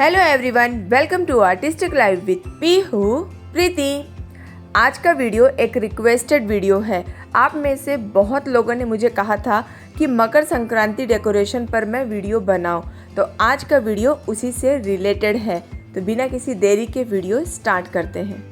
Hello everyone, welcome to artistic life with Pihu Preeti. आज का video एक रिक्वेस्टेड वीडियो है। आप में से बहुत लोगों ने मुझे कहा था कि मकर संक्रांति डेकोरेशन पर मैं वीडियो बनाऊं, तो आज का वीडियो उसी से रिलेटेड है। तो बिना किसी देरी के वीडियो स्टार्ट करते हैं।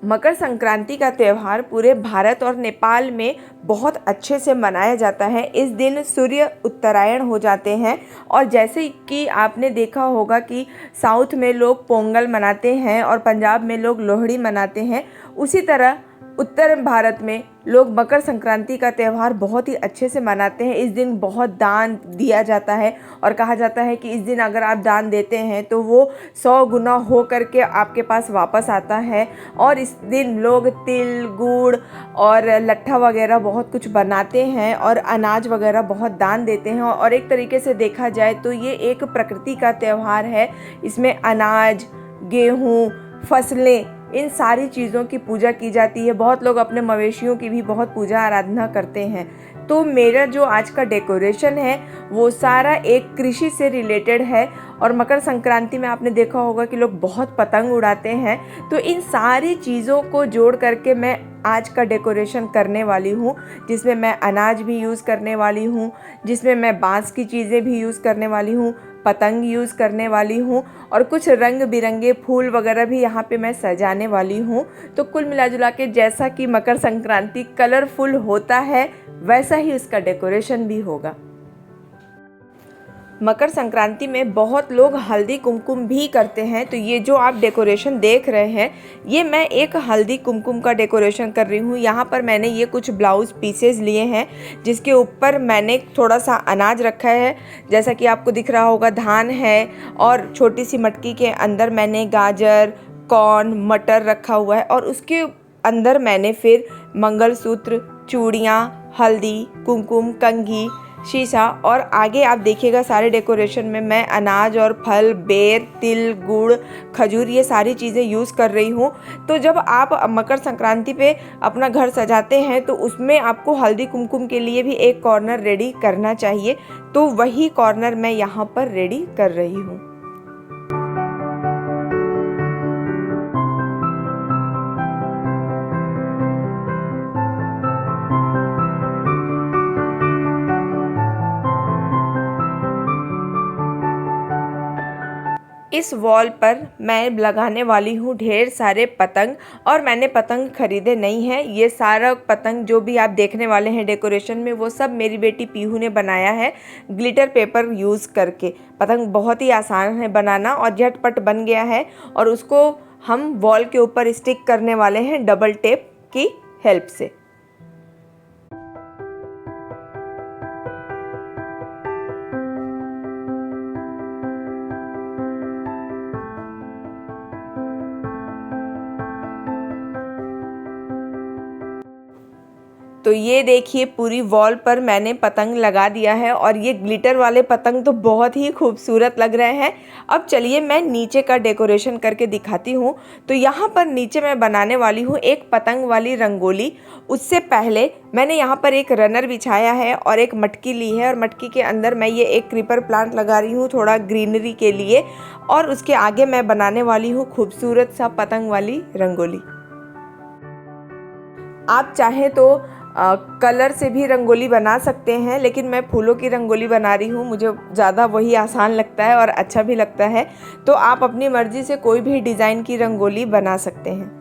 मकर संक्रांति का त्यौहार पूरे भारत और नेपाल में बहुत अच्छे से मनाया जाता है। इस दिन सूर्य उत्तरायण हो जाते हैं और जैसे कि आपने देखा होगा कि साउथ में लोग पोंगल मनाते हैं और पंजाब में लोग लोहड़ी मनाते हैं, उसी तरह उत्तर भारत में लोग मकर संक्रांति का त्यौहार बहुत ही अच्छे से मनाते हैं। इस दिन बहुत दान दिया जाता है और कहा जाता है कि इस दिन अगर आप दान देते हैं तो वो 100 गुना हो करके आपके पास वापस आता है। और इस दिन लोग तिल, गुड़ और लट्ठा वगैरह बहुत कुछ बनाते हैं और अनाज वगैरह बहुत दान देते हैं। और एक तरीके से देखा जाए तो ये एक प्रकृति का त्यौहार है। इसमें अनाज, गेहूँ, फसलें, इन सारी चीज़ों की पूजा की जाती है। बहुत लोग अपने मवेशियों की भी बहुत पूजा आराधना करते हैं। तो मेरा जो आज का डेकोरेशन है वो सारा एक कृषि से रिलेटेड है। और मकर संक्रांति में आपने देखा होगा कि लोग बहुत पतंग उड़ाते हैं। तो इन सारी चीज़ों को जोड़ करके मैं आज का डेकोरेशन करने वाली हूँ, जिसमें मैं अनाज भी यूज़ करने वाली हूँ, जिसमें मैं बांस की चीज़ें भी यूज़ करने वाली हूँ, पतंग यूज़ करने वाली हूँ और कुछ रंग बिरंगे फूल वगैरह भी यहाँ पे मैं सजाने वाली हूँ। तो कुल मिला जुला के जैसा कि मकर संक्रांति कलरफुल होता है वैसा ही उसका डेकोरेशन भी होगा। मकर संक्रांति में बहुत लोग हल्दी कुमकुम भी करते हैं। तो ये जो आप डेकोरेशन देख रहे हैं ये मैं एक हल्दी कुमकुम का डेकोरेशन कर रही हूँ। यहाँ पर मैंने ये कुछ ब्लाउज़ पीसेस लिए हैं जिसके ऊपर मैंने थोड़ा सा अनाज रखा है, जैसा कि आपको दिख रहा होगा धान है। और छोटी सी मटकी के अंदर मैंने गाजर, कॉर्न, मटर रखा हुआ है और उसके अंदर मैंने फिर मंगलसूत्र, चूड़ियाँ, हल्दी, कुमकुम, कंघी, शीशा और आगे आप देखिएगा सारे डेकोरेशन में मैं अनाज और फल, बेर, तिल, गुड़, खजूर, ये सारी चीज़ें यूज़ कर रही हूँ। तो जब आप मकर संक्रांति पे अपना घर सजाते हैं तो उसमें आपको हल्दी कुमकुम के लिए भी एक कॉर्नर रेडी करना चाहिए। तो वही कॉर्नर मैं यहाँ पर रेडी कर रही हूँ। इस वॉल पर मैं लगाने वाली हूँ ढेर सारे पतंग। और मैंने पतंग खरीदे नहीं हैं। ये सारा पतंग जो भी आप देखने वाले हैं डेकोरेशन में वो सब मेरी बेटी पीहू ने बनाया है ग्लिटर पेपर यूज़ करके। पतंग बहुत ही आसान है बनाना और झटपट बन गया है। और उसको हम वॉल के ऊपर स्टिक करने वाले हैं डबल टेप की हेल्प से। तो ये देखिए पूरी वॉल पर मैंने पतंग लगा दिया है और ये ग्लिटर वाले पतंग तो बहुत ही खूबसूरत लग रहे हैं। अब चलिए मैं नीचे का डेकोरेशन करके दिखाती हूँ। तो यहाँ पर नीचे मैं बनाने वाली हूँ एक पतंग वाली रंगोली। उससे पहले मैंने यहाँ पर एक रनर बिछाया है और एक मटकी ली है और मटकी के अंदर मैं ये एक क्रीपर प्लांट लगा रही हूँ थोड़ा ग्रीनरी के लिए। और उसके आगे मैं बनाने वाली हूँ खूबसूरत सा पतंग वाली रंगोली। आप चाहें तो कलर से भी रंगोली बना सकते हैं, लेकिन मैं फूलों की रंगोली बना रही हूँ, मुझे ज़्यादा वही आसान लगता है और अच्छा भी लगता है। तो आप अपनी मर्ज़ी से कोई भी डिज़ाइन की रंगोली बना सकते हैं।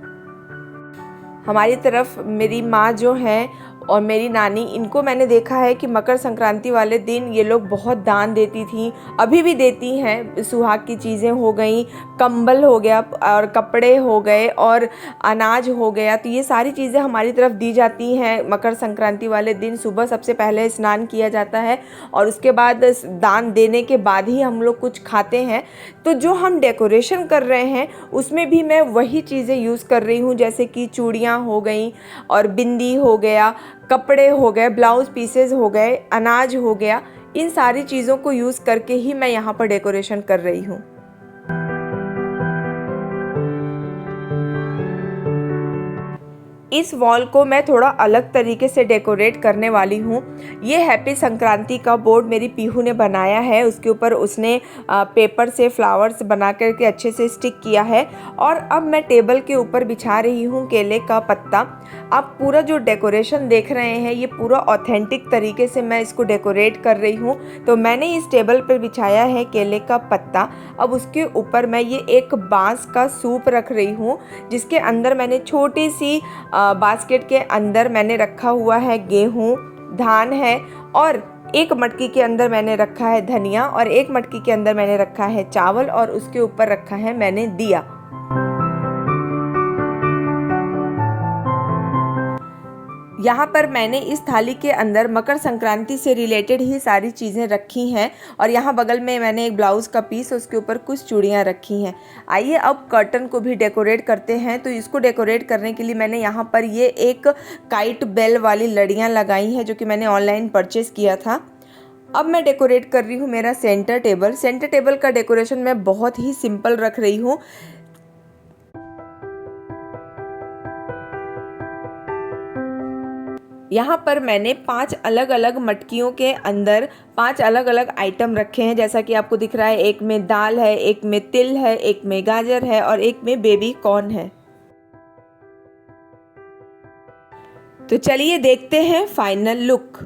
हमारी तरफ मेरी माँ जो हैं और मेरी नानी, इनको मैंने देखा है कि मकर संक्रांति वाले दिन ये लोग बहुत दान देती थी, अभी भी देती हैं। सुहाग की चीज़ें हो गई, कंबल हो गया और कपड़े हो गए और अनाज हो गया। तो ये सारी चीज़ें हमारी तरफ दी जाती हैं। मकर संक्रांति वाले दिन सुबह सबसे पहले स्नान किया जाता है और उसके बाद दान देने के बाद ही हम लोग कुछ खाते हैं। तो जो हम डेकोरेशन कर रहे हैं उसमें भी मैं वही चीज़ें यूज़ कर रही हूँ, जैसे कि चूड़ियाँ हो गई और बिंदी हो गया, कपड़े हो गए, ब्लाउज़ पीसेस हो गए, अनाज हो गया। इन सारी चीज़ों को यूज़ करके ही मैं यहाँ पर डेकोरेशन कर रही हूँ। इस वॉल को मैं थोड़ा अलग तरीके से डेकोरेट करने वाली हूँ। ये हैप्पी संक्रांति का बोर्ड मेरी पीहू ने बनाया है। उसके ऊपर उसने पेपर से फ्लावर्स बना करके अच्छे से स्टिक किया है। और अब मैं टेबल के ऊपर बिछा रही हूँ केले का पत्ता। आप पूरा जो डेकोरेशन देख रहे हैं ये पूरा ऑथेंटिक तरीके से मैं इसको डेकोरेट कर रही हूँ। तो मैंने इस टेबल पर बिछाया है केले का पत्ता। अब उसके ऊपर मैं ये एक बांस का सूप रख रही हूँ, जिसके अंदर मैंने छोटी सी बास्केट के अंदर मैंने रखा हुआ है गेहूँ, धान है, और एक मटकी के अंदर मैंने रखा है धनिया, और एक मटकी के अंदर मैंने रखा है चावल, और उसके ऊपर रखा है मैंने दिया। यहाँ पर मैंने इस थाली के अंदर मकर संक्रांति से रिलेटेड ही सारी चीज़ें रखी हैं, और यहाँ बगल में मैंने एक ब्लाउज़ का पीस, उसके ऊपर कुछ चूड़ियाँ रखी हैं। आइए अब कर्टन को भी डेकोरेट करते हैं। तो इसको डेकोरेट करने के लिए मैंने यहाँ पर ये एक काइट बेल वाली लड़ियाँ लगाई हैं, जो कि मैंने ऑनलाइन परचेज़ किया था। अब मैं डेकोरेट कर रही हूँ मेरा सेंटर टेबल। सेंटर टेबल का डेकोरेशन मैं बहुत ही सिंपल रख रही हूँ। यहाँ पर मैंने 5 अलग अलग मटकियों के अंदर 5 अलग अलग आइटम रखे हैं, जैसा कि आपको दिख रहा है। एक में दाल है, एक में तिल है, एक में गाजर है, और एक में बेबी कॉर्न है। तो चलिए देखते हैं फाइनल लुक।